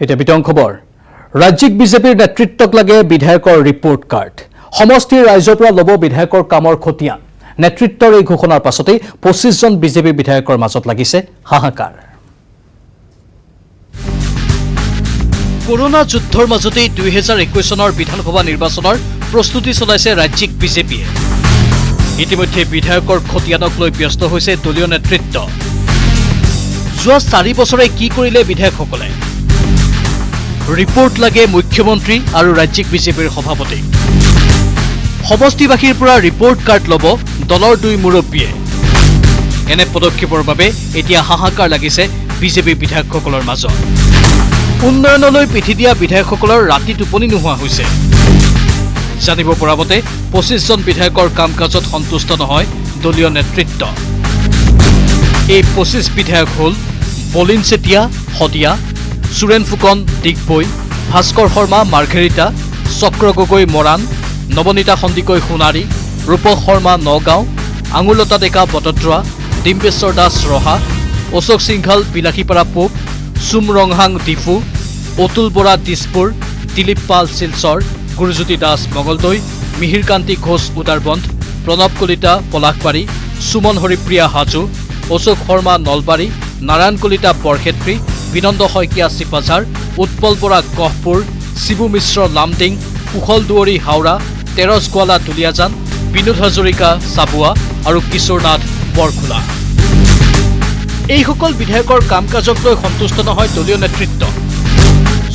এতিয়া বিতং খবৰ ৰাজ্যিক বিজেপিৰ নেতৃত্বক লাগে বিধায়কৰ ৰিপৰ্ট কাৰ্ড সমষ্টিৰ ৰাইজৰ পৰা লব বিধায়কৰ কামৰ খতিয়ান নেতৃত্বৰ এই ঘোষণাৰ পাছতে 25 জন বিজেপি বিধায়কৰ মাজত লাগিছে হাহাকাৰ কৰোনা যুদ্ধৰ মাজতে 2021 চনৰ বিধানসভা নিৰ্বাচনৰ প্ৰস্তুতি চলাইছে ৰাজ্যিক বিজেপিয়ে ইতিমধ্যে বিধায়কৰ খতিয়ানক লৈ ব্যস্ত হৈছে দলীয় নেতৃত্ব যোৱা 4 বছৰে কি কৰিলে বিধায়কসকলে ৰিপৰ্ট লাগে মুখ্যমন্ত্ৰী আৰু ৰাজ্যিক বিজেপিৰ সভাপতি সমষ্টিবাসীৰ পৰা ৰিপৰ্ট কাৰ্ড লব দলৰ দুই মুৰব্বীয়ে এনে পদক্ষেপৰ বাবে এতিয়া হাহাকাৰ লাগিছে বিজেপি বিধায়কসকলৰ মাজত উন্নয়নলৈ পিঠি দিয়া বিধায়কসকলৰ ৰাতি টোপনি নোহোৱা হৈছে জানিব পৰা মতে 25 জন বিধায়কৰ কাম কাজত সন্তুষ্ট নহয় দলীয় নেতৃত্ব এই 25 বিধায়ক হল বলিন চেতিয়া হদিয়া সুৰেন ফুকন দিগবৈ ভাস্কৰ শৰ্মা মাৰ্ঘেৰিটা চক্ৰ গগৈ মৰাণ নবনীতা সন্দিকৈ সোণাৰী ৰূপক শৰ্মা নগাঁও আঙুলতা ডেকা বটদ্ৰা ডিম্বেশ্বৰ দাস ৰহা অশোক সিংঘাল বিলাসীপাৰা পূব চুমৰংহাং ডিফু অতুল বৰা দিছপুৰ দিলীপ পাল শিলচৰ গুৰুজ্যোতি দাস মঙলদৈ মিহিৰকান্তি ঘোষ উদাৰবন্দ প্ৰণৱ কলিতা পলাশবাৰী সুমন হৰিপ্ৰিয়া হাজো অশোক শৰ্মা নলবাৰী নাৰায়ণ কলিতা বৰক্ষেত্ৰী বিনন্দ শইকীয়া চিপাঝাৰ উৎপল বৰা গহপুৰ শিবু মিশ্ৰ লামডিং কুশল দুৱৰী হাওৰা তেৰছ গোৱালা দুলিয়াজান বিনোদ হাজৰিকা চাবুৱা আৰু কিশোৰনাথ বৰখোলা এইসকল বিধায়কৰ কাম কাজক লৈ সন্তুষ্ট নহয় দলীয় নেতৃত্ব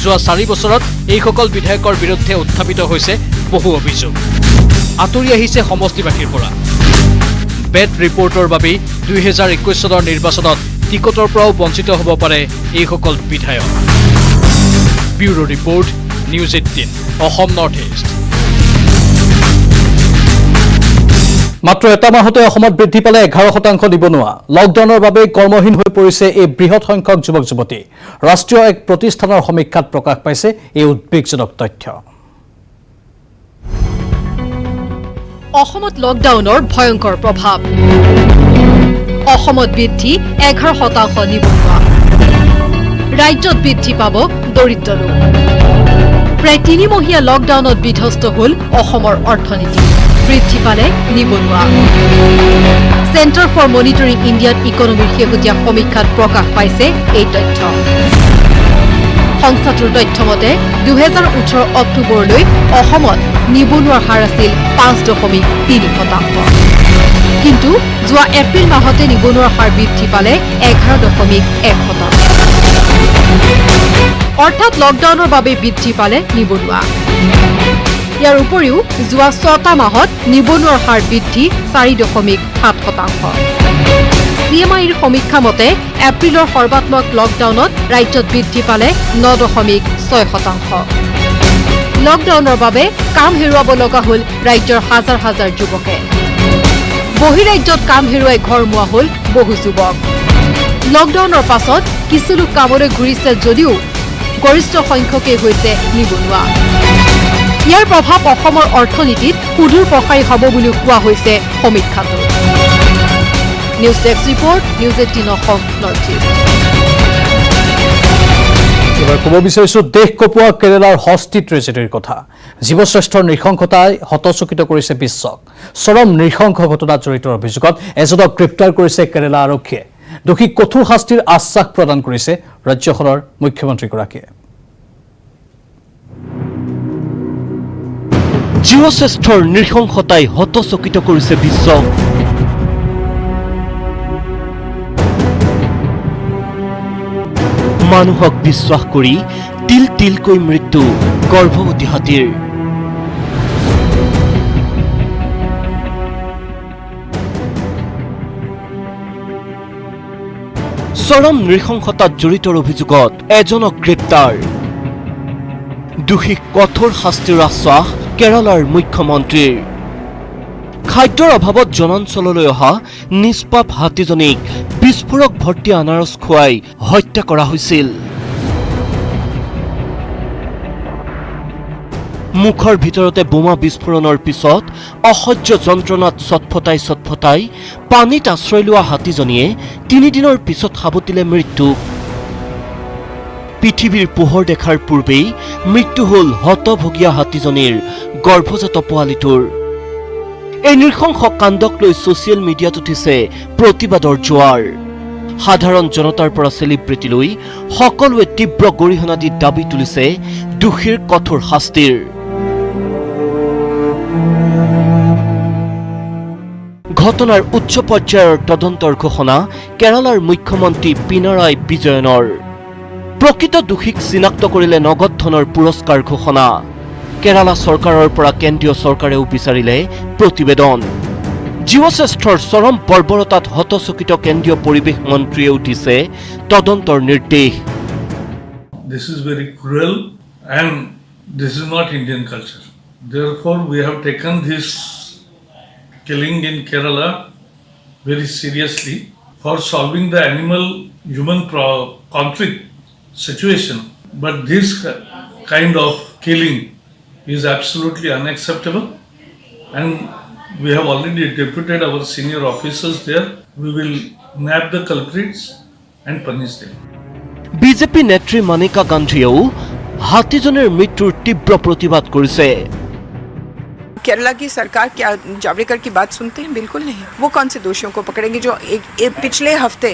যোৱা 4 বছৰত এইসকল বিধায়কৰ বিৰুদ্ধে উত্থাপিত হৈছে বহু অভিযোগ আঁতৰি আহিছে সমষ্টিবাসীৰ পৰা বেড ৰিপৰ্টৰ বাবে 2021 চনৰ নিৰ্বাচনত টিকটৰ পৰাও বঞ্চিত হ'ব পাৰে এইসকল বিধায়ক bureau report news 18 Assam north east মাত্ৰ এটা মাহতে অসমত বৃদ্ধি পালে 11% নিবনুৱা লকডাউনৰ বাবে কৰ্মহীন হৈ পৰিছে এই বৃহৎ সংখ্যক যুৱক যুৱতী ৰাষ্ট্ৰীয় এক প্ৰতিষ্ঠানৰ সমীক্ষাত প্ৰকাশ পাইছে এই উদ্বেগজনক তথ্য অসমত লকডাউনৰ ভয়ংকৰ প্ৰভাৱ অসমত বৃদ্ধি 11% নিবনুৱা ৰাজ্যত বৃদ্ধি পাব দৰিদ্ৰ লোক প্ৰায় 3 মহীয়া লকডাউনত বিধ্বস্ত হল অসমৰ অৰ্থনীতি বৃদ্ধি পালে নিবনুৱা চেণ্টাৰ ফৰ মনিটৰিং ইণ্ডিয়ান ইকনমিৰ শেহতীয়া সমীক্ষাত প্ৰকাশ পাইছে এই তথ্য সংস্থাটোৰ তথ্য মতে 2018 অক্টোবৰলৈ অসমত নিবনুৱাৰ হাৰ আছিল 5.3%। কিন্তু যোৱা এপ্ৰিল মাহতে নিবনুৱাৰ হাৰ বৃদ্ধি পালে 11.1%। অৰ্থাৎ লকডাউনৰ বাবে বৃদ্ধি পালে নিবনুৱা ইয়াৰ উপৰিও যোৱা 6টা মাহত নিবনুৱাৰ হাৰ বৃদ্ধি 4.7%। CMIৰ সমীক্ষা মতে এপ্ৰিলৰ সৰ্বাত্মক লকডাউনত ৰাজ্যত বৃদ্ধি পালে 9.6%। লকডাউনৰ বাবে কাম হেৰুৱাব লগা হ'ল ৰাজ্যৰ হাজাৰ হাজাৰ যুৱকে বহিৰাজ্যত কাম হেৰুৱাই ঘৰ মুৱা হ'ল বহু যুৱক লকডাউনৰ পাছত কিছু লোক কামলৈ ঘূৰিছে যদিও গৰিষ্ঠ সংখ্যকেই হৈছে নিবনুৱা ইয়াৰ প্ৰভাৱ অসমৰ অৰ্থনীতিত সুদূৰ প্ৰসাৰী হ'ব বুলি কোৱা হৈছে সমীক্ষাটোত news desk report news 18 Assam north east এবাৰ ক'ব বিচাৰিছোঁ দেশ কপোৱা কেৰেলাৰ হস্তি ট্ৰেজেডিৰ কথা জীৱশ্ৰেষ্ঠৰ নৃশংসতাই হতচকিত কৰিছে বিশ্বক চৰম নৃশংস ঘটনাত জড়িত অভিযোগত এজনক গ্ৰেপ্তাৰ কৰিছে কেৰেলা আৰক্ষীয়ে দোষীক কঠোৰ শাস্তিৰ আশ্বাস প্ৰদান কৰিছে ৰাজ্যখনৰ মুখ্যমন্ত্ৰীগৰাকীয়ে জীৱশ্ৰেষ্ঠৰ নৃশংসতাই হতচকিত কৰিছে বিশ্বক মানুহক বিশ্বাস কৰি তিল তিলকৈ মৃত্যু গৰ্ভৱতী হাতীৰ চৰম নৃশংসতাত জড়িত অভিযোগত এজনক গ্ৰেপ্তাৰ দোষীক কঠোৰ শাস্তিৰ আশ্বাস কেৰালাৰ মুখ্যমন্ত্ৰীৰ খাদ্যৰ অভাৱত জনাঞ্চললৈ অহা নিষ্পাপ হাতীজনীক বিস্ফোৰক ভৰ্তি আনাৰস খুৱাই হত্যা কৰা হৈছিল মুখৰ ভিতৰতে বোমা বিস্ফোৰণৰ পিছত অসহ্য যন্ত্ৰণাত ছটফটাই পানীত আশ্ৰয় লোৱা হাতীজনীয়ে 3 দিনৰ পিছত সাবটিলে মৃত্যু পৃথিৱীৰ পোহৰ দেখাৰ পূৰ্বেই মৃত্যু হ'ল হতভগীয়া হাতীজনীৰ গৰ্ভজাত পোৱালিটোৰ। এই নৃশংস কাণ্ডক লৈ ছ'চিয়েল মিডিয়াত উঠিছে প্ৰতিবাদৰ জোৱাৰ। সাধাৰণ জনতাৰ পৰা চেলিব্ৰিটিলৈ সকলোৱে তীব্ৰ গৰিহণা দি দাবী তুলিছে দোষীৰ কঠোৰ শাস্তিৰ। ঘটনাৰ উচ্চ পৰ্যায়ৰ তদন্তৰ ঘোষণা কেৰালাৰ মুখ্যমন্ত্ৰী পিনাৰায় বিজয়নৰ। প্ৰকৃত দোষীক চিনাক্ত কৰিলে নগদ ধনৰ পুৰস্কাৰ ঘোষণা। কেৰালা চৰকাৰৰ পৰা কেন্দ্ৰীয় চৰকাৰেও বিচাৰিলে প্ৰতিবেদন। জীৱশ্ৰেষ্ঠৰ চৰম বৰ্বৰতাত হতচকিত কেন্দ্ৰীয় পৰিৱেশ মন্ত্ৰীয়েও দিছে তদন্তৰ নিৰ্দেশ। This is very cruel and this is not Indian culture. Therefore, we have taken this killing in Kerala very seriously for solving the animal-human conflict situation. But this kind of killing is absolutely unacceptable, and we have already deputed our senior officers there. We will nab the culprits and punish them. BJP নেত্ৰী মানিকা গান্ধীয়েও হাতীজনীৰ মৃত্যুৰ তীব্ৰ প্ৰতিবাদ কৰিছে। केरला की सरकार क्या जावड़ेकर की बात सुनते हैं? बिल्कुल नहीं। वो कौन से दोषियों को पकड़ेंगे जो एक पिछले हफ्ते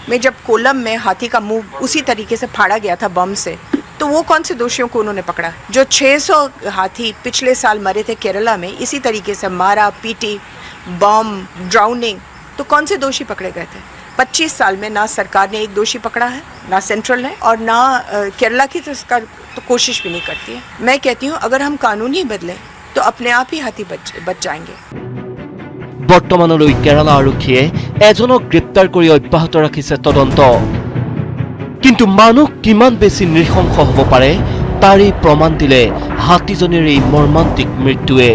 में जब कोलम में हाथी का मुंह उसी तरीके से फाड़ा गया था बम से, तो वो कौन से दोषियों को उन्होंने पकड़ा? जो 600 हाथी पिछले साल मरे थे केरला में इसी तरीके से मारा पीटी, बम, ड्राउनिंग, तो कौन से दोषी पकड़े गए थे? 25 साल में ना सरकार ने एक दोषी पकड़ा है, ना सेंट्रल है, और ना केरला की सरकार तो कोशिश भी नहीं करती है। मैं कहती हूँ अगर हम कानून ही बदलें तो अपने आप ही हाथी बच जाएंगे। বৰ্তমানলৈ কেৰালা আৰক্ষীয়ে এজনক গ্ৰেপ্তাৰ কৰি অব্যাহত ৰাখিছে তদন্ত। কিন্তু মানুহ কিমান বেছি নৃশংস হ'ব পাৰে তাৰেই প্ৰমাণ দিলে হাতীজনীৰ এই মৰ্মান্তিক মৃত্যুৱে।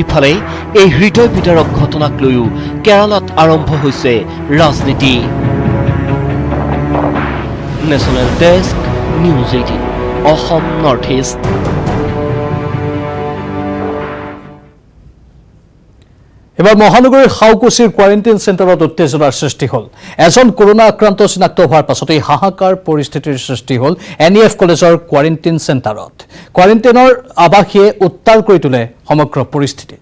ইফালে এই হৃদয় বিদাৰক ঘটনাক লৈও কেৰালাত আৰম্ভ হৈছে ৰাজনীতি। National desk, news 18, Assam north east. এবাৰ মহানগৰীৰ শাওকুছিৰ কোৱাৰেণ্টাইন চেণ্টাৰত উত্তেজনাৰ সৃষ্টি হ'ল। এজন কৰোনা আক্ৰান্ত চিনাক্ত হোৱাৰ পাছতেই হাহাকাৰ পৰিস্থিতিৰ সৃষ্টি হ'ল NEF কলেজৰ কোৱাৰেণ্টাইন চেণ্টাৰত। কোৱাৰেণ্টাইনৰ আৱাসীয়ে উত্তাল কৰি তোলে সমগ্ৰ পৰিস্থিতি।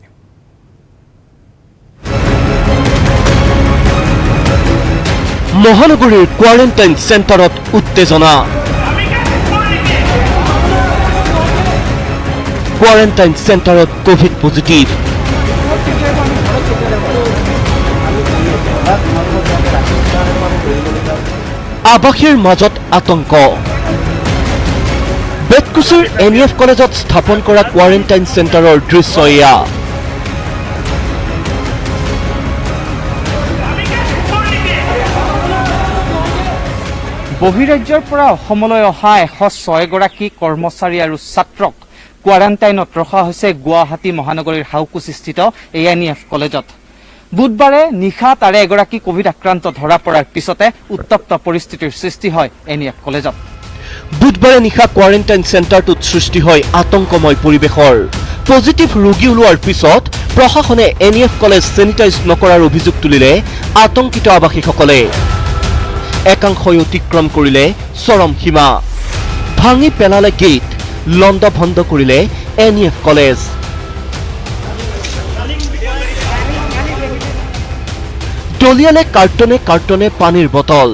মহানগৰীৰ কোৱাৰেণ্টাইন চেণ্টাৰত উত্তেজনা। কোৱাৰেণ্টাইন চেণ্টাৰত কোভিড পজিটিভ। আৱাসীৰ মাজত আতংক। বেতকুছিৰ NEF কলেজত স্থাপন কৰা কোৱাৰেণ্টাইন চেণ্টাৰৰ দৃশ্য এয়া। বহিৰাজ্যৰ পৰা অসমলৈ অহা 106 গৰাকী কৰ্মচাৰী আৰু ছাত্ৰক কোৱাৰেণ্টাইনত ৰখা হৈছে গুৱাহাটী মহানগৰীৰ শাওকুছিস্থিত NEF কলেজত। বুধবাৰে নিশা তাৰে এগৰাকী কোভিড আক্ৰান্ত ধৰা পৰাৰ পিছতে উত্তপ্ত পৰিস্থিতিৰ সৃষ্টি হয় NEF কলেজত। বুধবাৰে নিশা কোৱাৰেণ্টাইন চেণ্টাৰটোত সৃষ্টি হয় আতংকময় পৰিৱেশৰ। পজিটিভ ৰোগী ওলোৱাৰ পিছত প্ৰশাসনে NEF কলেজ চেনিটাইজ নকৰাৰ অভিযোগ তুলিলে আতংকিত আৱাসীসকলে। একাংশই অতিক্ৰম কৰিলে চৰম সীমা। ভাঙি পেলালে গেট, লণ্ডভণ্ড কৰিলে NEF কলেজ। দলিয়ালে কাৰ্টনে কাৰ্টনে পানীৰ বটল।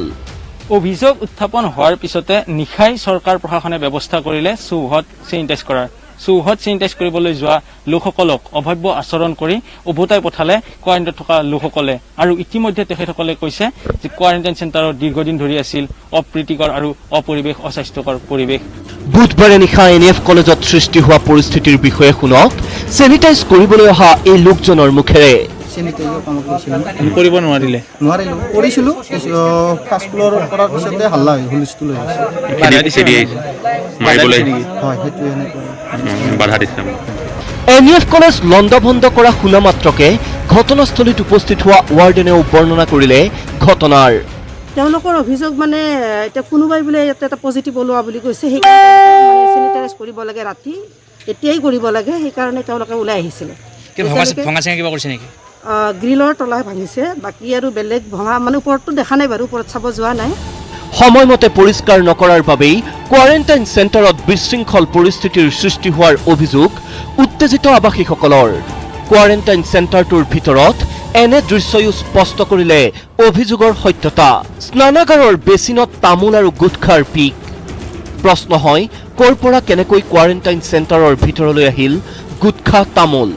অভিযোগ উত্থাপন হোৱাৰ পিছতে নিশাই চৰকাৰ প্ৰশাসনে ব্যৱস্থা কৰিলে চৌহদ চেনিটাইজ কৰাৰ। চৌহদ চেনিটাইজ কৰিবলৈ যোৱা লোকসকলক অভব্য আচৰণ কৰি উভতাই পঠালে কোৱাৰেণ্টাইনত থকা লোকসকলে। আৰু ইতিমধ্যে তেখেতসকলে কৈছে যে কোৱাৰেণ্টাইন চেণ্টাৰত দীৰ্ঘদিন ধৰি আছিল অপ্ৰীতিকৰ আৰু অস্বাস্থ্যকৰ পৰিৱেশ। বুধবাৰে নিশা NEF কলেজত সৃষ্টি হোৱা পৰিস্থিতিৰ বিষয়ে শুনক চেনিটাইজ কৰিবলৈ অহা এই লোকজনৰ মুখেৰে। কৰিব নোৱাৰিলো কৰিছিলোঁ ফাৰ্ষ্ট ফ্ল'ৰ কৰাৰ পিছতে হাল্লা হুলস্থুল হৈ NEF কলেজ লণ্ডভণ্ড কৰা শুনা মাত্ৰকে ঘটনাস্থলীত উপস্থিত হোৱা ৱাৰ্ডেনেও বৰ্ণনা কৰিলে ঘটনাৰ। তেওঁলোকৰ অভিযোগ মানে এতিয়া কোনোবাই বোলে ইয়াতে এটা পজিটিভ ওলোৱা বুলি কৈছে, সেইকাৰণে চেনিটাইজ কৰিব লাগে, ৰাতি এতিয়াই কৰিব লাগে, সেইকাৰণে তেওঁলোকে ওলাই আহিছিলে। গ্ৰিলৰ তলাই ভাঙিছে, বাকী আৰু বেলেগ ভঙা মানে ওপৰতটো দেখা নাই বাৰু, ওপৰত চাব যোৱা নাই। সময়মতে পৰিষ্কাৰ নকৰাৰ বাবেই কোৱাৰেণ্টাইন চেণ্টাৰত বিশৃংখল পৰিস্থিতিৰ সৃষ্টি হোৱাৰ অভিযোগ উত্তেজিত আৱাসীসকলৰ। কোৱাৰেণ্টাইন চেণ্টাৰটোৰ ভিতৰত এনে দৃশ্যয়ো স্পষ্ট কৰিলে অভিযোগৰ সত্যতা। স্নানাগাৰৰ বেচিনত তামোল আৰু গুটখাৰ পিক। প্ৰশ্ন হয়, ক'ৰ পৰা কেনেকৈ কোৱাৰেণ্টাইন চেণ্টাৰৰ ভিতৰলৈ আহিল গুটখা তামোল?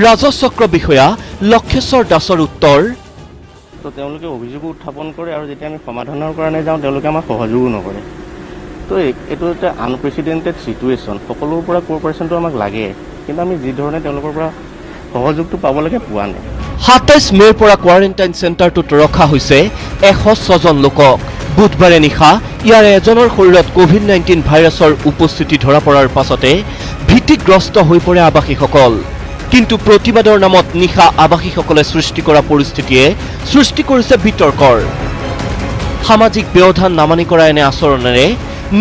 ৰাজচক্ৰ বিষয়া লক্ষেশ্বৰ দাসৰ উত্তৰ, তো তেওঁলোকে অভিযোগ উত্থাপন কৰে আৰু যেতিয়া আমি সমাধানৰ কাৰণে যাওঁ তেওঁলোকে আমাক সহযোগো নকৰে। তো এইটো এটা আনপ্ৰেচিডেণ্টেড চিটুৱেশ্যন। সকলোৰ পৰা কোঅপাৰেশ্যনটো আমাক লাগে, কিন্তু আমি যি ধৰণে তেওঁলোকৰ পৰা সহযোগটো পাব লাগে পোৱা নাই। ২৭ মে'ৰ পৰা কোৱাৰেণ্টাইন চেণ্টাৰটোত ৰখা হৈছে ১০৬ জন লোকক। বুধবাৰে নিশা ইয়াৰ এজনৰ শৰীৰত COVID-19 ভাইৰাছৰ উপস্থিতি ধৰা পৰাৰ পাছতে ভীতিগ্ৰস্ত হৈ পৰে আৱাসীসকল। কিন্তু প্ৰতিবাদৰ নামত নিশা আৱাসীসকলে সৃষ্টি কৰা পৰিস্থিতিয়ে সৃষ্টি কৰিছে বিতৰ্কৰ। সামাজিক ব্যৱধান নামানি কৰা এনে আচৰণেৰে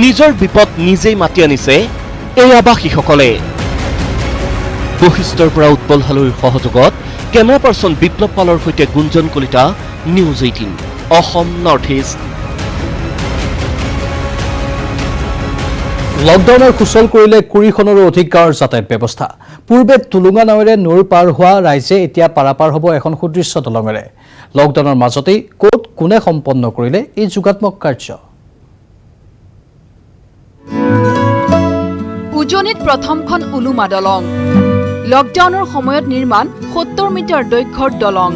নিজৰ বিপদ নিজেই মাতি আনিছে এই আৱাসীসকলে। বশিষ্ঠৰ পৰা উৎপল হালৈৰ সহযোগত কেমেৰা পাৰ্চন বিপ্লৱ পালৰ সৈতে Gunjan Kalita, news 18 Assam north east. লকডাউনৰ সুচল কৰিলে ২০খনৰো অধিক গাঁৱৰ যাতায়াত ব্যৱস্থা। পূৰ্বে টুলুঙা নাৱেৰে নৈৰ পাৰ হোৱা ৰাইজে এতিয়া পাৰাপাৰ হ'ব এখন সুদৃশ্য দলঙেৰে। লকডাউনৰ মাজতেই ক'ত কোনে সম্পন্ন কৰিলে এই যোগাত্মক কাৰ্য? উজনিত প্ৰথমখন উলুমা দলং। লকডাউনৰ সময়ত নিৰ্মাণ ৭০ মিটাৰ দৈৰ্ঘ্যৰ দলং।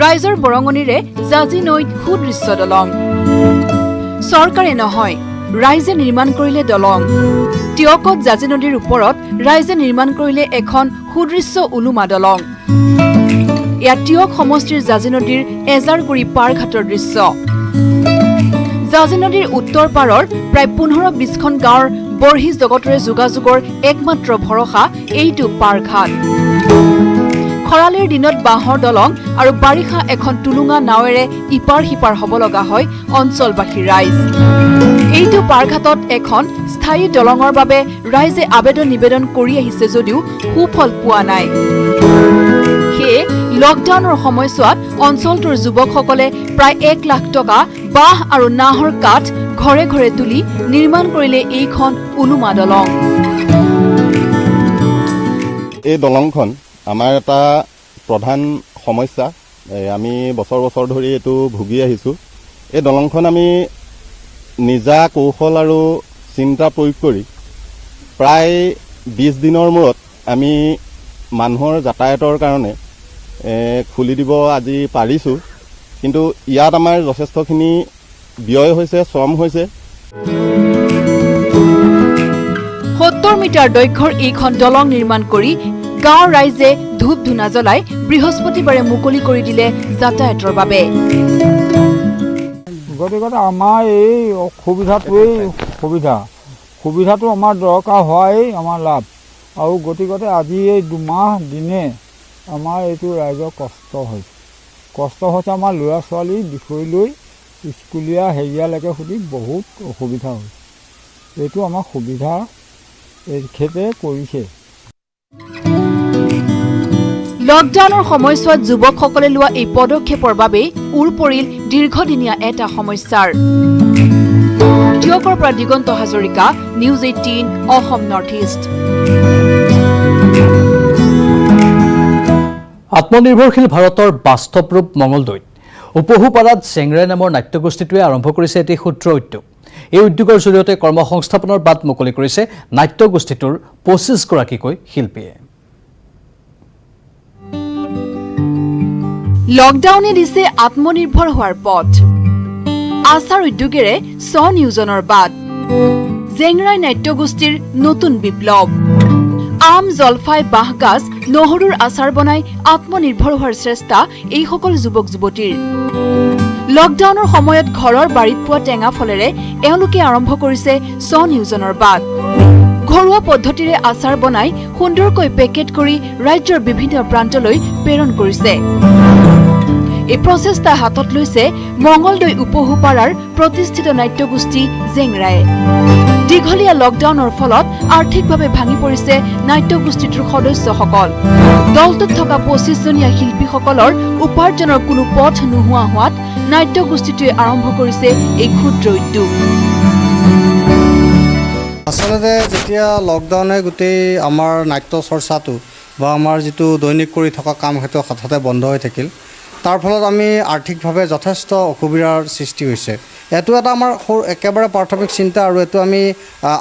ৰাইজৰ বৰঙণিৰে জাজি নৈত সুদৃশ্য দলং। চৰকাৰে নহয়, ৰাইজে নিৰ্মাণ কৰিলে দলং। টিয়কত জাজি নদীৰ ওপৰত ৰাইজে নিৰ্মাণ কৰিলে এখন সুদৃশ্য উলুমা দলং। এয়া টিয়ক সমষ্টিৰ জাজি নদীৰ এজাৰগুৰি পাৰঘাটৰ দৃশ্য। জাজি নদীৰ উত্তৰ পাৰৰ প্ৰায় ১৫-২০খন গাঁৱৰ বৰ্হি জগতৰে যোগাযোগৰ একমাত্ৰ ভৰসা এইটো পাৰঘাট। খৰালিৰ দিনত বাঁহৰ দলং আৰু বাৰিষা এখন টুলুঙা নাৱেৰে ইপাৰ সিপাৰ হ'ব লগা হয় অঞ্চলবাসীৰ ৰাইজ। এইটো পাৰঘাটত এখন স্থায়ী দলঙৰ বাবে ৰাইজে আবেদন নিবেদন কৰি আহিছে যদিও সুফল পোৱা নাই। সেয়ে লকডাউনৰ সময়ছোৱাত অঞ্চলটোৰ যুৱকসকলে প্ৰায় ১ লাখ টকা বাঁহ আৰু নাহৰ কাঠ ঘৰে ঘৰে তুলি নিৰ্মাণ কৰিলে এইখন উলুমা দলং। এই দলংখন আমাৰ এটা প্ৰধান সমস্যা। আমি বছৰ বছৰ ধৰি এইটো ভুগি আহিছোঁ। এই দলংখন আমি নিজা কৌশল আৰু চিন্তা প্ৰয়োগ কৰি প্ৰায় ২০ দিনৰ মূৰত আমি মানুহৰ যাতায়াতৰ কাৰণে খুলি দিব আজি পাৰিছোঁ। কিন্তু ইয়াত আমাৰ যথেষ্টখিনি ব্যয় হৈছে, শ্ৰম হৈছে। ৭০ মিটাৰ দৈৰ্ঘ্যৰ এইখন দলং নিৰ্মাণ কৰি গাঁৱৰ ৰাইজে ধূপ ধূনা জ্বলাই বৃহস্পতিবাৰে মুকলি কৰি দিলে যাতায়াতৰ বাবে। গতিকে আমাৰ এই সুবিধাটো আমাৰ দৰকাৰ হোৱাই আমাৰ লাভ। আৰু গতিকে আজি এই ২ মাহ দিনে আমাৰ এইটো ৰাইজৰ কষ্ট হৈছে। আমাৰ ল'ৰা ছোৱালীৰ বিষয় লৈ স্কুলীয়া হেৰিয়ালৈকে সুধি বহুত অসুবিধা হৈছে। এইটো আমাৰ সুবিধা এখেতে কৰিছে। লকডাউনৰ সময়ছোৱাত যুৱকসকলে লোৱা এই পদক্ষেপৰ বাবেই উৰ পৰিল দীৰ্ঘদিনীয়া এটা সমস্যাৰ। টিয়কৰ পৰা Diganta Hazarika, news 18 Assam north east. আত্মনিৰ্ভৰশীল ভাৰতৰ বাস্তৱ ৰূপ মঙলদৈত উপহুপাৰাত চেংৰাই নামৰ নাট্যগোষ্ঠীটোৱে আৰম্ভ কৰিছে এটি ক্ষুদ্ৰ উদ্যোগ। এই উদ্যোগৰ জৰিয়তে কৰ্মসংস্থাপনৰ বাট মুকলি কৰিছে নাট্যগোষ্ঠীটোৰ ২৫ গৰাকীকৈ শিল্পীয়ে। লকডাউনে দিছে আত্মনিৰ্ভৰ হোৱাৰ পথ। আচাৰ উদ্যোগেৰে স্বনিয়োজনৰ বাট। জেংৰাই নাট্যগোষ্ঠীৰ নতুন বিপ্লৱ। আম, জলফাই, বাঁহগাজ, নহৰুৰ আচাৰ বনাই আত্মনিৰ্ভৰ হোৱাৰ চেষ্টা এইসকল যুৱক যুৱতীৰ। লকডাউনৰ সময়ত ঘৰৰ বাৰীত পোৱা টেঙা ফলেৰে এওঁলোকে আৰম্ভ কৰিছে স্বনিয়োজনৰ বাট। ঘৰুৱা পদ্ধতিৰে আচাৰ বনাই সুন্দৰকৈ পেকেট কৰি ৰাজ্যৰ বিভিন্ন প্ৰান্তলৈ প্ৰেৰণ কৰিছে। এই প্ৰচেষ্টা হাতত লৈছে মঙলদৈ উপহুপাৰাৰ প্ৰতিষ্ঠিত নাট্যগোষ্ঠী জেংৰায়ে। দীঘলীয়া লকডাউনৰ ফলত আৰ্থিকভাৱে ভাঙি পৰিছে নাট্যগোষ্ঠীটোৰ সদস্যসকল। দলটোত থকা ২৫জনীয়া শিল্পীসকলৰ উপাৰ্জনৰ কোনো পথ নোহোৱা হোৱাত নাট্যগোষ্ঠীটোৱে আৰম্ভ কৰিছে এই ক্ষুদ্ৰ উদ্যোগ। আচলতে যেতিয়া লকডাউনে গোটেই আমাৰ নাট্য চৰ্চাটো বা আমাৰ যিটো দৈনিক কৰি থকা কাম সেইটো হঠাতে বন্ধ হৈ থাকিল, তাৰ ফলত আমি আৰ্থিকভাৱে যথেষ্ট অসুবিধাৰ সৃষ্টি হৈছে। এইটো এটা আমাৰ একেবাৰে প্ৰাথমিক চিন্তা, আৰু এইটো আমি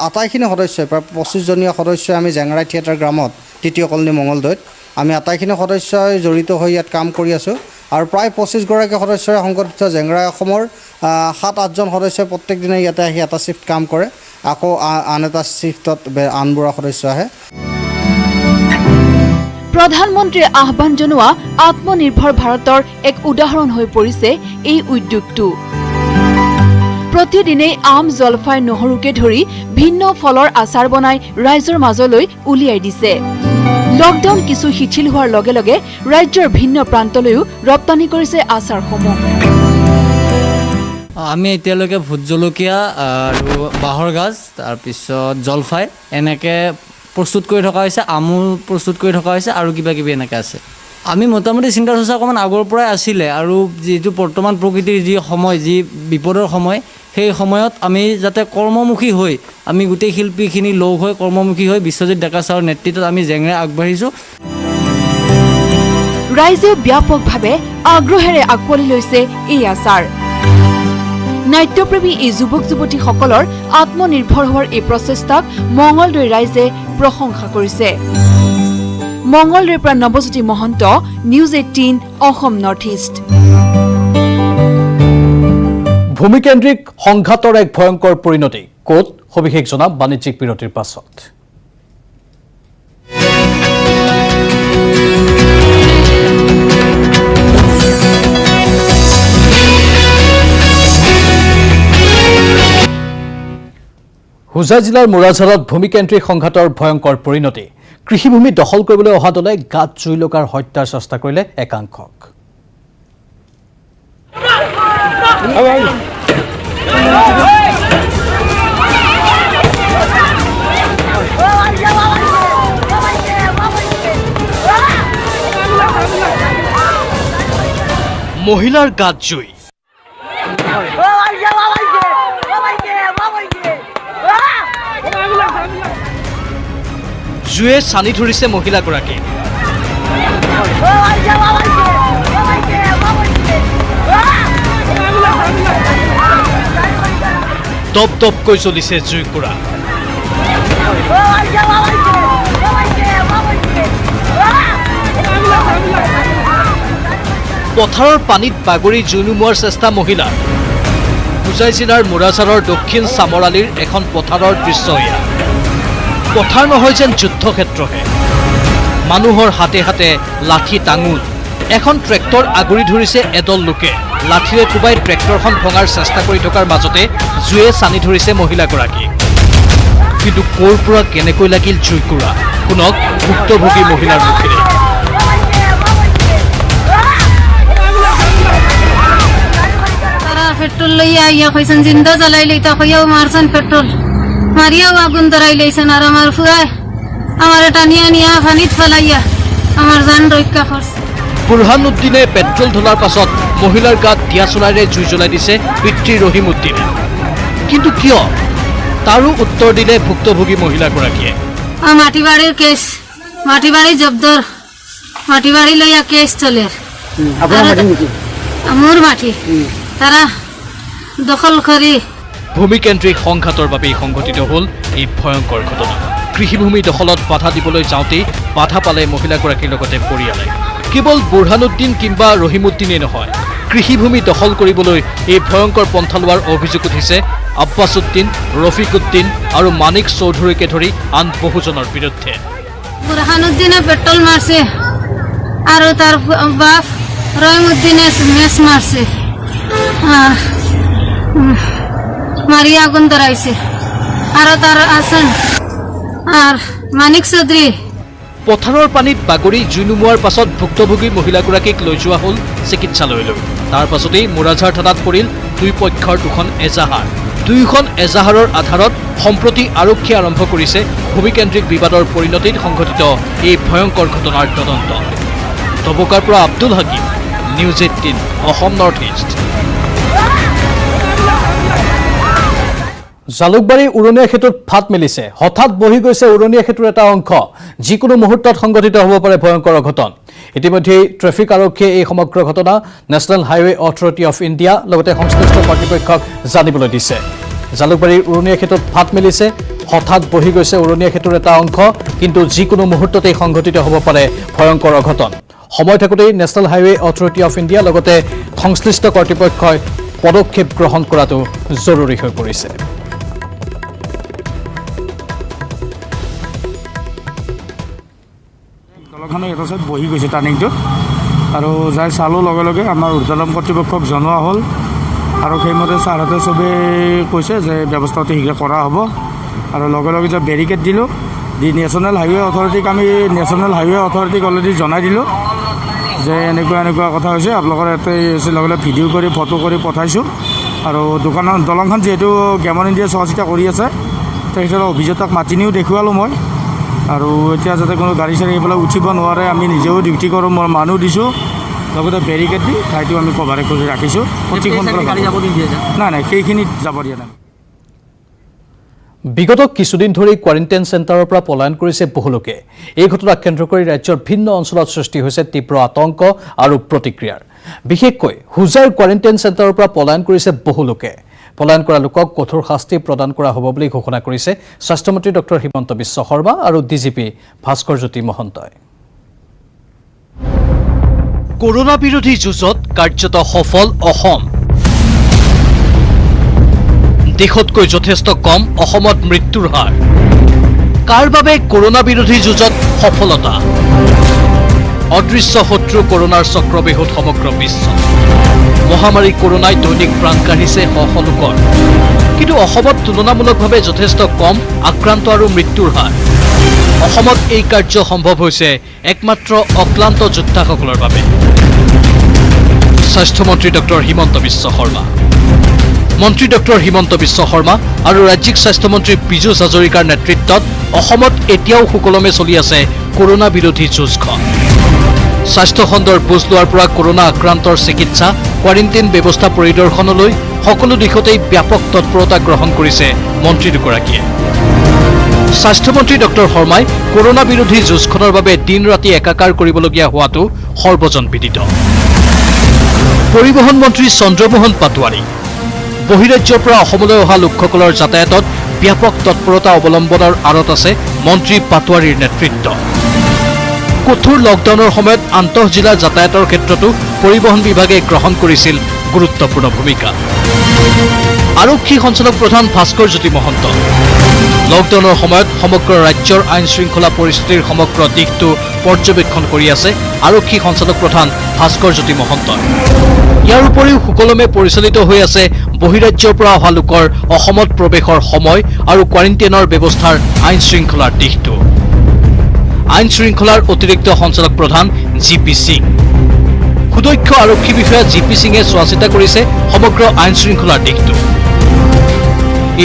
আটাইখিনি সদস্যই প্ৰায় 25জনীয়া সদস্যই আমি জেংৰাই থিয়েটাৰ গ্ৰামত 3য় কলনী মঙলদৈত আমি আটাইখিনি সদস্যই জড়িত হৈ ইয়াত কাম কৰি আছোঁ, আৰু প্ৰায় 25গৰাকী সদস্যৰে সংগঠিত জেংৰাই অসমৰ 7-8জন সদস্যই প্ৰত্যেক দিনে ইয়াতে আহি এটা শিফ্ট কাম কৰে, আকৌ আন এটা শিফ্টত আনবোৰা সদস্য আহে। প্ৰধানমন্ত্ৰীয়ে আহ্বান জনোৱা আত্মনিৰ্ভৰ ভাৰতৰ এক উদাহৰণ হৈ পৰিছে এই উদ্যোগটো। প্ৰতিদিনেই আম, জলফাই, নহৰুকে ধৰি ভিন্ন ফলৰ আচাৰ বনাই ৰাইজৰ মাজলৈ উলিয়াই দিছে। লকডাউন কিছু শিথিল হোৱাৰ লগে লগে ৰাজ্যৰ ভিন্ন প্ৰান্তলৈও ৰপ্তানি কৰিছে আচাৰসমূহ। আমি এতিয়ালৈকে ভোট জলকীয়া আৰু বাঁহৰ গাজ, তাৰপিছত জলফাই এনেকৈ প্ৰস্তুত কৰি থকা হৈছে, আমো প্ৰস্তুত কৰি থকা হৈছে আৰু কিবা কিবি এনেকৈ আছে। আমি মোটামুটি চিন্তা চৰ্চা অকণমান আগৰ পৰাই আছিলে, আৰু যিটো বৰ্তমান প্ৰকৃতিৰ যি সময়, যি বিপদৰ সময়, সেই সময়ত আমি যাতে কৰ্মমুখী হৈ আমি গোটেই শিল্পীখিনি লগ হৈ কৰ্মমুখী হৈ বিশ্বজিৎ ডেকা ছাৰৰ নেতৃত্বত আমি জেংৰাই আগবাঢ়িছোঁ। ৰাইজেও ব্যাপকভাৱে আগ্ৰহেৰে আঁকোৱালি লৈছে এই আচাৰ। নাট্যপ্ৰেমী এই যুৱক যুৱতীসকলৰ আত্মনিৰ্ভৰ হোৱাৰ এই প্ৰচেষ্টাক মঙলদৈ ৰাইজে প্ৰশংসা কৰিছে। মঙলদৈৰ পৰা Nabajyoti Mahanta, news 18 Assam north east. ভূমিকেন্দ্ৰিক সংঘাতৰ এক ভয়ংকৰ পৰিণতি ক'ত, সবিশেষ জনাম বাণিজ্যিক বিৰতিৰ পাছত। হোজাই জিলাৰ মোৰাঝাৰত ভূমিকেন্দ্ৰিক সংঘাতৰ ভয়ংকৰ পৰিণতি। কৃষিভূমি দখল কৰিবলৈ অহা দলে গাত জুই লগাৰ হত্যাৰ চেষ্টা কৰিলে একাংশক। মহিলাৰ গাত জুই, জুয়ে চানি ধৰিছে মহিলাগৰাকী। দপ দপকৈ জ্বলিছে জুইকুৰা। পথাৰৰ পানীত বাগৰি জুই নুমুৱাৰ চেষ্টা মহিলাৰ। হোজাই জিলাৰ মোৰাঝাৰৰ দক্ষিণ চামৰালিৰ এখন পথাৰৰ দৃশ্য এয়া। পথাৰ নহয় যেন যুদ্ধক্ষেত্ৰহে। মানুহৰ হাতে হাতে লাঠি টাঙোল। এখন ট্ৰেক্টৰ আগুৰি ধৰিছে এদল লোকে। লাঠিৰে কোবাই ট্ৰেক্টৰখন ভঙাৰ চেষ্টা কৰি থকাৰ মাজতে জুয়ে চানি ধৰিছে মহিলাগৰাকী। কিন্তু ক'ৰ পৰা কেনেকৈ লাগিল জুইকুৰা, শুনক ভুক্তভোগী মহিলাৰ মুখেৰে। পেট্রোল লইয়া আইয়া কইছেন জিন্দা জ্বালাই লইতা কইয়াও মারছেন পেট্রোল মারিয়াও আগুন ধরাই লইছেন, আর আমার ফুয়ায় আমার টানিয়া নিয়া পানিত ফেলাইয়া আমার জান রক্ষা করছে। বুৰহানুদ্দিনে পেট্ৰল ঢলাৰ পাছত মহিলাৰ গাত দিয়া চলাইৰে জুই জ্বলাই দিছে পিতৃ ৰহিমুদ্দিনে। কিন্তু কিয়, তাৰো উত্তৰ দিলে ভুক্তভোগী মহিলাগৰাকীয়ে। মাটি বাড়িৰ কেস, মাটি বাড়ি জব্দৰ, মাটি বাড়ি লইয়া কেস চলে। মোৰ মাটি তাৰা দখল কৰি। ভূমিকেন্দ্ৰিক সংঘাতৰ বাবেই সংঘটিত হ'ল এই ভয়ংকৰ ঘটনা। কৃষিভূমি দখলত বাধা দিবলৈ যাওঁতেই বাধা পালে মহিলাগৰাকীৰ লগতে পৰিয়ালে। কেৱল বুৰহানুদ্দিন কিংবা ৰহিমুদ্দিনেই নহয়, কৃষিভূমি দখল কৰিবলৈ এই ভয়ংকৰ পন্থা লোৱাৰ অভিযোগ উঠিছে আব্বাছুদ্দিন, ৰফিকুদ্দিন আৰু মানিক চৌধুৰীকে ধৰি আন বহুজনৰ বিৰুদ্ধে। বুৰহানুদ্দিনে পেট্ৰোল মাৰছে আৰ তাৰ বাপ ৰহিমুদ্দিনে মেস মাৰছে, মাৰিয়া আগুন ধৰাইছে। আৰ তাৰ আছেন আৰ মানিক চৌধুৰী। পথাৰৰ পানীত বাগৰি জুই নুমুৱাৰ পাছত ভুক্তভোগী মহিলাগৰাকীক লৈ যোৱা হ'ল চিকিৎসালয়লৈ। তাৰ পাছতেই মোৰাঝাৰ থানাত পৰিল দুই পক্ষৰ দুখন এজাহাৰ। দুয়োখন এজাহাৰৰ আধাৰত সম্প্ৰতি আৰক্ষীয়ে আৰম্ভ কৰিছে ভূমিকেন্দ্ৰিক বিবাদৰ পৰিণতিত সংঘটিত এই ভয়ংকৰ ঘটনাৰ তদন্ত। দবকাৰ পৰা Abdul Hakim, news 18 Assam north east. Jalukbari উৰণীয়া সেতুত ফাট মেলিছে হঠাৎ বহি গৈছে উৰণীয়া সেতুৰ এটা অংশ যিকোনো মুহূৰ্তত সংঘটিত হ'ব পাৰে ভয়ংকৰ অঘটন ইতিমধ্যে ট্ৰেফিক আৰক্ষীয়ে এই সমগ্ৰ ঘটনা national highway authority of India লগতে সংশ্লিষ্ট কৰ্তৃপক্ষক জানিবলৈ দিছে জালুকবাৰীৰ উৰণীয়া সেতুত ফাট মেলিছে হঠাৎ বহি গৈছে উৰণীয়া সেতুৰ এটা অংশ কিন্তু যিকোনো মুহূৰ্ততেই সংঘটিত হ'ব পাৰে ভয়ংকৰ অঘটন সময় থাকোঁতেই national highway authority of India লগতে সংশ্লিষ্ট কৰ্তৃপক্ষই পদক্ষেপ গ্ৰহণ কৰাটো জৰুৰী হৈ পৰিছে দলংখনৰ এটা চাইড বহি গৈছে টাৰ্ণিংটোত আৰু যাই চালোঁ লগে লগে আমাৰ ঊৰ্ধ্বতম কৰ্তৃপক্ষক জনোৱা হ'ল আৰু সেইমতে ছাৰহঁতে চবেই কৈছে যে ব্যৱস্থা অতি শীঘ্ৰে কৰা হ'ব আৰু লগে লগে যে বেৰিকেড দিলোঁ দি নেশ্যনেল হাইৱে অথৰিটিক আমি নেশ্যনেল হাইৱে অথৰিটিক অলৰেডি জনাই দিলোঁ যে এনেকুৱা কথা হৈছে আপোনালোকৰ ইয়াতে লগে লগে ভিডিঅ' কৰি ফটো কৰি পঠাইছোঁ আৰু দলংখন যিহেতু গেমন ইণ্ডিয়া চোৱা চিতা কৰি আছে তেখেতৰ অভিযন্তাক মাতি নিও দেখুৱালোঁ মই আৰু এতিয়া যাতে কোনো গাড়ী চাড়ী এইফালে উঠিব নোৱাৰে আমি নিজেও ডিউটি কৰোঁ মই মানুহ দিছোঁ লগতে বেৰিকেড দি ঠাইটো আমি কভাৰেজ কৰি ৰাখিছোঁ অতি সোনকালে নাই সেইখিনিত যাব দিয়া নাই বিগত কিছুদিন ধৰি কোৱাৰেণ্টাইন চেণ্টাৰৰ পৰা পলায়ন কৰিছে বহু লোকে এই ঘটনাক কেন্দ্ৰ কৰি ৰাজ্যৰ ভিন্ন অঞ্চলত সৃষ্টি হৈছে তীব্ৰ আতংক আৰু প্ৰতিক্ৰিয়াৰ বিশেষকৈ হুজাৰ কোৱাৰেণ্টাইন চেণ্টাৰৰ পৰা পলায়ন কৰিছে বহু লোকে পলায়ন কৰা লোকক কঠোৰ শাস্তি প্ৰদান কৰা হ'ব বুলি ঘোষণা কৰিছে স্বাস্থ্যমন্ত্ৰী ডক্টৰ হিমন্ত বিশ্ব শৰ্মা আৰু ডিজিপি ভাস্কৰ জ্যোতি মহন্তই কৰোনা বিৰোধী যুঁজত কাৰ্যত সফল অসম দেশতকৈ যথেষ্ট কম অসমত মৃত্যুৰ হাৰ কাৰ বাবে কৰোনা বিৰোধী যুঁজত সফলতা অদৃশ্য শত্ৰু কৰোনাৰ চক্ৰবেহুত সমগ্ৰ বিশ্ব মহামাৰী কৰোনাই দৈনিক প্ৰাণ কাঢ়িছে শ লোকৰ কিন্তু অসমত তুলনামূলকভাৱে যথেষ্ট কম আক্ৰান্ত আৰু মৃত্যুৰ হাৰ অসমত এই কাৰ্য সম্ভৱ হৈছে একমাত্ৰ অক্লান্ত যোদ্ধাসকলৰ বাবে স্বাস্থ্যমন্ত্ৰী ডক্টৰ হিমন্ত বিশ্ব শৰ্মা মন্ত্ৰী ডক্টৰ হিমন্ত বিশ্ব শৰ্মা আৰু ৰাজ্যিক স্বাস্থ্যমন্ত্ৰী পীযুষ হাজৰিকাৰ নেতৃত্বত অসমত এতিয়াও সুকলমে চলি আছে কৰোনা বিৰোধী যুঁজখন স্বাস্থ্য খণ্ডৰ বুজ লোৱাৰ পৰা কৰোনা আক্ৰান্তৰ চিকিৎসা কোৱাৰেণ্টাইন ব্যৱস্থা পৰিদৰ্শনলৈ সকলো দিশতেই ব্যাপক তৎপৰতা গ্ৰহণ কৰিছে মন্ত্ৰী দুগৰাকীয়ে স্বাস্থ্যমন্ত্ৰী ডক্টৰ শৰ্মাই কৰোনা বিৰোধী যুঁজখনৰ বাবে দিন ৰাতি একাকাৰ কৰিবলগীয়া হোৱাটো সৰ্বজনবিদিত পৰিবহণ মন্ত্ৰী চন্দ্ৰমোহন পাটোৱাৰী বহিৰাজ্যৰ পৰা অসমলৈ অহা লোকসকলৰ যাতায়াতত ব্যাপক তৎপৰতা অৱলম্বনৰ আঁৰত আছে মন্ত্ৰী পাটোৱাৰীৰ নেতৃত্ব কঠোৰ লকডাউনৰ সময়ত আন্তঃজিলা যাতায়াতৰ ক্ষেত্ৰতো পৰিবহণ বিভাগে গ্ৰহণ কৰিছিল গুৰুত্বপূৰ্ণ ভূমিকা আৰক্ষী সঞ্চালক প্ৰধান ভাস্কৰ জ্যোতি মহন্ত লকডাউনৰ সময়ত সমগ্ৰ ৰাজ্যৰ আইন শৃংখলা পৰিস্থিতিৰ সমগ্ৰ দিশটো পৰ্যবেক্ষণ কৰি আছে আৰক্ষী সঞ্চালক প্ৰধান ভাস্কৰ জ্যোতি মহন্ত ইয়াৰ উপৰিও সুকলমে পৰিচালিত হৈ আছে বহিৰাজ্যৰ পৰা অহা লোকৰ অসমত প্ৰৱেশৰ সময় আৰু কোৱাৰেণ্টাইনৰ ব্যৱস্থাৰ আইন শৃংখলাৰ দিশটো আইন শৃংখলাৰ অতিৰিক্ত সঞ্চালক প্ৰধান জিপি সিং সুদক্ষ আৰক্ষী বিষয়া জিপি সিঙে চোৱা চিতা কৰিছে সমগ্ৰ আইন শৃংখলাৰ দিশটো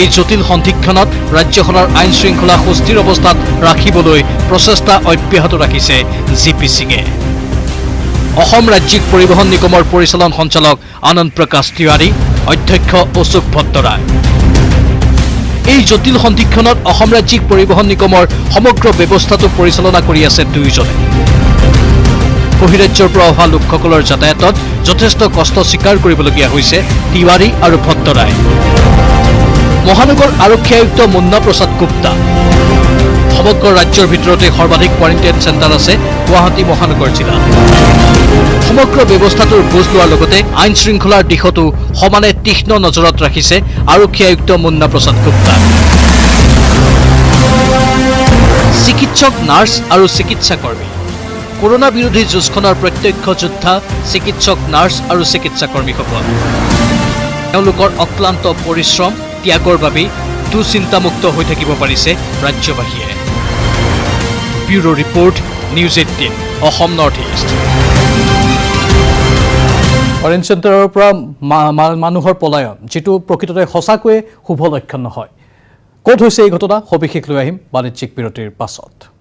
এই জটিল সন্ধিক্ষণত ৰাজ্যখনৰ আইন শৃংখলা সুস্থিৰ অৱস্থাত ৰাখিবলৈ প্ৰচেষ্টা অব্যাহত ৰাখিছে জিপি সিঙে অসম ৰাজ্যিক পৰিবহণ নিগমৰ পৰিচালন সঞ্চালক আনন্দ প্ৰকাশ তিৱাৰী অধ্যক্ষ অশোক ভট্টৰায় এই জটিল সন্ধিক্ষণত অসম ৰাজ্যিক পৰিবহণ নিগমৰ সমগ্ৰ ব্যৱস্থাটো পৰিচালনা কৰি আছে দুয়োজনে বহিৰাজ্যৰ পৰা অহা লোকসকলৰ যাতায়াতত যথেষ্ট কষ্ট স্বীকাৰ কৰিবলগীয়া হৈছে তিৱাৰী আৰু ভট্টৰায় মহানগৰ আৰক্ষী আয়ুক্ত মুন্না প্ৰসাদ গুপ্তা সমগ্ৰ ৰাজ্যৰ ভিতৰতে সৰ্বাধিক কোৱাৰেণ্টাইন চেণ্টাৰ আছে গুৱাহাটী মহানগৰ জিলাত সমগ্ৰ ব্যৱস্থাটোৰ বুজ লোৱাৰ লগতে আইন শৃংখলাৰ দিশতো সমানে তীক্ষ্ণ নজৰত ৰাখিছে আৰক্ষী আয়ুক্ত মুন্না প্ৰসাদ গুপ্তা চিকিৎসক নাৰ্ছ আৰু চিকিৎসাকৰ্মী কৰোনা বিৰোধী যুঁজখনৰ প্ৰত্যক্ষ যোদ্ধা চিকিৎসক নাৰ্ছ আৰু চিকিৎসাকৰ্মীসকল তেওঁলোকৰ অক্লান্ত পৰিশ্ৰম ত্যাগৰ বাবে দুশ্চিন্তামুক্ত হৈ থাকিব পাৰিছে ৰাজ্যবাসীয়ে bureau report news 18 Assam north east quarantine চেণ্টাৰৰ পৰা মানুহৰ পলায়ন যিটো প্ৰকৃততে সঁচাকৈয়ে শুভ লক্ষণ নহয় ক'ত হৈছে এই ঘটনা সবিশেষ লৈ আহিম বাণিজ্যিক বিৰতিৰ পাছত